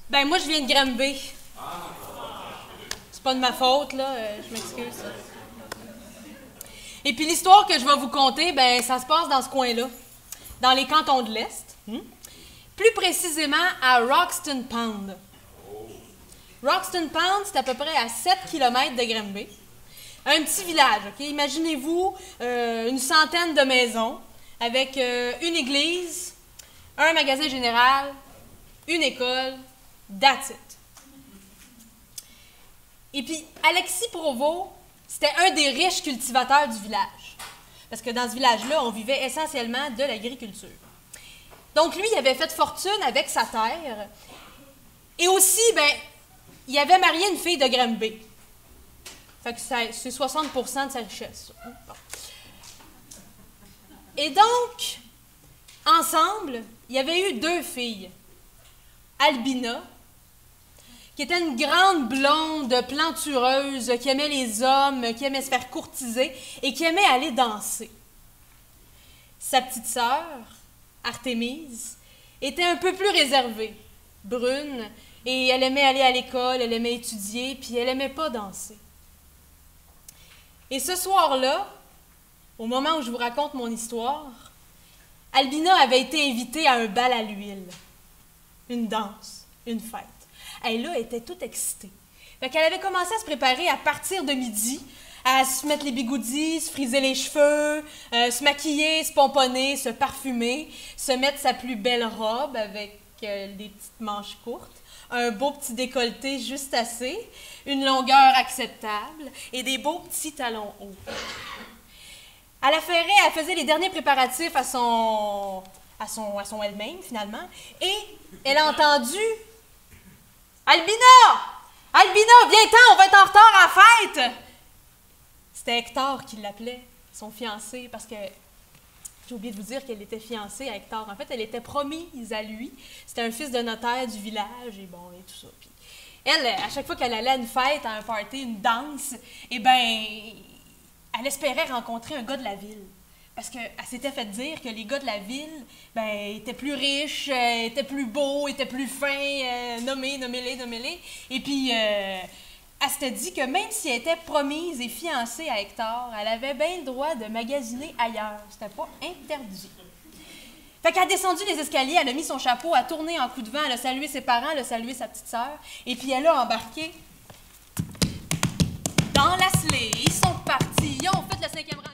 Ben, moi, je viens de Granby. C'est pas de ma faute, là. Je m'excuse. Et puis, l'histoire que je vais vous conter, ben, ça se passe dans ce coin-là, dans les cantons de l'Est. Plus précisément, à Roxton Pond. Roxton Pond, c'est à peu près à 7 km de Granby. Un petit village, OK? Imaginez-vous une centaine de maisons avec une église, un magasin général, une école, that's it. Et puis, Alexis Provost, c'était un des riches cultivateurs du village. Parce que dans ce village-là, on vivait essentiellement de l'agriculture. Donc, lui, il avait fait fortune avec sa terre. Et aussi, ben, il avait marié une fille de Granby. Fait que c'est 60% de sa richesse. Bon. Et donc, ensemble, il y avait eu 2 filles. Albina, qui était une grande blonde plantureuse, qui aimait les hommes, qui aimait se faire courtiser et qui aimait aller danser. Sa petite sœur, Artémise, était un peu plus réservée, brune, et elle aimait aller à l'école, elle aimait étudier, puis elle n'aimait pas danser. Et ce soir-là, au moment où je vous raconte mon histoire, Albina avait été invitée à un bal à l'huile. Une danse, une fête. Elle, là, était toute excitée. Fait qu'elle avait commencé à se préparer à partir de midi, à se mettre les bigoudis, se friser les cheveux, se maquiller, se pomponner, se parfumer, se mettre sa plus belle robe avec des petites manches courtes, un beau petit décolleté juste assez, une longueur acceptable et des beaux petits talons hauts. À la ferrée, elle faisait les derniers préparatifs à son elle-même, finalement, et elle a entendu « Albina! Albina, viens-t'en, on va être en retard à la fête! » C'était Hector qui l'appelait, son fiancé, parce que j'ai oublié de vous dire qu'elle était fiancée à Hector. En fait, elle était promise à lui. C'était un fils de notaire du village, et bon, et tout ça. Puis elle, à chaque fois qu'elle allait à une fête, à un party, une danse, eh bien, elle espérait rencontrer un gars de la ville. Parce qu'elle s'était fait dire que les gars de la ville, ben, étaient plus riches, étaient plus beaux, étaient plus fins, nommez-les. Et puis, elle s'était dit que même si elle était promise et fiancée à Hector, elle avait bien le droit de magasiner ailleurs. C'était pas interdit. Fait qu'elle a descendu les escaliers, elle a mis son chapeau, elle a tourné en coup de vent, elle a salué ses parents, elle a salué sa petite sœur, et puis elle a embarqué dans la sleigh. Ils sont partis, ils ont fait le 5e rang.